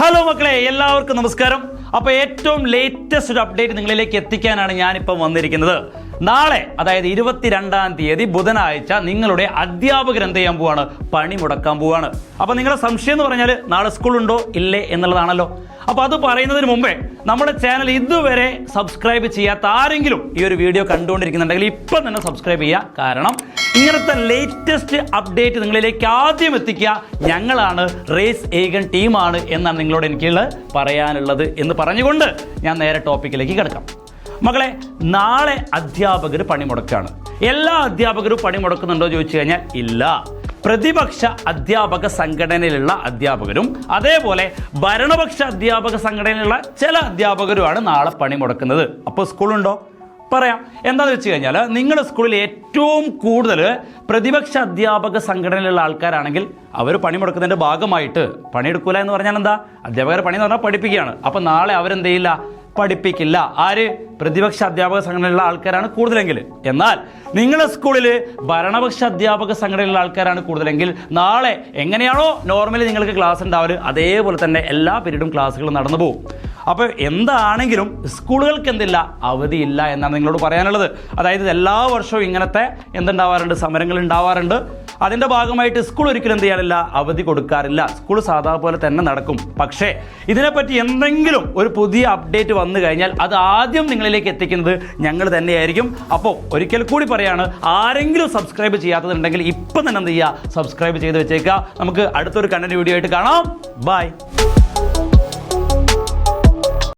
Hello മക്കളെ, എല്ലാവർക്കും നമസ്കാരം. അപ്പോൾ ഏറ്റവും ലേറ്റസ്റ്റ് ഒരു അപ്ഡേറ്റ് നിങ്ങളിലേക്ക് എത്തിക്കാനാണ് ഞാനിപ്പോൾ വന്നിരിക്കുന്നത്. നാളെ, അതായത് 22-ാം തീയതി ബുധനാഴ്ച, നിങ്ങളുടെ അധ്യാപകർ എന്ത് ചെയ്യാൻ പോവാണ്? പണി മുടക്കാൻ പോവാണ്. അപ്പോൾ നിങ്ങളുടെ സംശയം എന്ന് പറഞ്ഞാൽ നാളെ സ്കൂളുണ്ടോ ഇല്ലേ എന്നുള്ളതാണല്ലോ. അപ്പോൾ അത് പറയുന്നതിന് മുമ്പേ നമ്മുടെ ചാനൽ ഇതുവരെ സബ്സ്ക്രൈബ് ചെയ്യാത്ത ആരെങ്കിലും ഈ ഒരു വീഡിയോ കണ്ടുകൊണ്ടിരിക്കുന്നുണ്ടെങ്കിൽ ഇപ്പം തന്നെ സബ്സ്ക്രൈബ് ചെയ്യുക. കാരണം ഇങ്ങനത്തെ ലേറ്റസ്റ്റ് അപ്ഡേറ്റ് നിങ്ങളിലേക്ക് ആദ്യം എത്തിക്കുക ഞങ്ങളാണ്, റേസ് ഏഗൻ ടീമാണ് എന്നാണ് നിങ്ങളോട് എനിക്കുള്ള പറയാനുള്ളത് എന്ന് പറഞ്ഞുകൊണ്ട് ഞാൻ നേരെ ടോപ്പിക്കിലേക്ക് കിടക്കാം. മക്കളെ, നാളെ അധ്യാപകർ പണിമുടക്കാണ്. എല്ലാ അധ്യാപകരും പണിമുടക്കുന്നുണ്ടോ ചോദിച്ചു കഴിഞ്ഞാൽ ഇല്ല. പ്രതിപക്ഷ അധ്യാപക സംഘടനയിലുള്ള അധ്യാപകരും അതേപോലെ ഭരണപക്ഷ അധ്യാപക സംഘടനയിലുള്ള ചില അധ്യാപകരുമാണ് നാളെ പണിമുടക്കുന്നത്. അപ്പോൾ സ്കൂളുണ്ടോ? പറയാം. എന്താണെന്ന് വെച്ച് കഴിഞ്ഞാൽ, നിങ്ങളുടെ സ്കൂളിൽ ഏറ്റവും കൂടുതൽ പ്രതിപക്ഷ അധ്യാപക സംഘടനയിലുള്ള ആൾക്കാരാണെങ്കിൽ അവർ പണിമുടക്കുന്നതിൻ്റെ ഭാഗമായിട്ട് പണിയെടുക്കൂല എന്ന് പറഞ്ഞാൽ എന്താ? അധ്യാപകർ പണി എന്ന് പറഞ്ഞാൽ പഠിപ്പിക്കുകയാണ്. അപ്പം നാളെ അവരെന്ത് ചെയ്യില്ല? പഠിപ്പിക്കില്ല. ആര്? പ്രതിപക്ഷ അധ്യാപക സംഘടനയിലുള്ള ആൾക്കാരാണ് കൂടുതലെങ്കിൽ. എന്നാൽ നിങ്ങളുടെ സ്കൂളിൽ ഭരണപക്ഷ അധ്യാപക സംഘടനയിലുള്ള ആൾക്കാരാണ് കൂടുതലെങ്കിൽ നാളെ എങ്ങനെയാണോ നോർമലി നിങ്ങൾക്ക് ക്ലാസ് ഉണ്ടാവല് അതേപോലെ തന്നെ എല്ലാ പീരീഡും ക്ലാസ്സുകൾ നടന്നു പോകും. അപ്പോൾ എന്താണെങ്കിലും സ്കൂളുകൾക്ക് എന്തില്ല? അവധിയില്ല എന്നാണ് നിങ്ങളോട് പറയാനുള്ളത്. അതായത് എല്ലാ വർഷവും ഇങ്ങനത്തെ എന്തുണ്ടാവാറുണ്ട്? സമരങ്ങൾ ഉണ്ടാവാറുണ്ട്. അതിൻ്റെ ഭാഗമായിട്ട് സ്കൂൾ ഒരിക്കലും എന്ത് ചെയ്യാറില്ല? അവധി കൊടുക്കാറില്ല. സ്കൂൾ സാധാ പോലെ തന്നെ നടക്കും. പക്ഷേ ഇതിനെപ്പറ്റി എന്തെങ്കിലും ഒരു പുതിയ അപ്ഡേറ്റ് വന്നു കഴിഞ്ഞാൽ അത് ആദ്യം നിങ്ങളിലേക്ക് എത്തിക്കുന്നത് ഞങ്ങൾ തന്നെയായിരിക്കും. അപ്പോൾ ഒരിക്കൽ കൂടി പറയാണ്, ആരെങ്കിലും സബ്സ്ക്രൈബ് ചെയ്യാത്തതുണ്ടെങ്കിൽ ഇപ്പം തന്നെ എന്ത് ചെയ്യുക? സബ്സ്ക്രൈബ് ചെയ്ത് വെച്ചേക്കുക. നമുക്ക് അടുത്തൊരു കണ്ടന്റ് വീഡിയോ ആയിട്ട് കാണാം. ബൈ.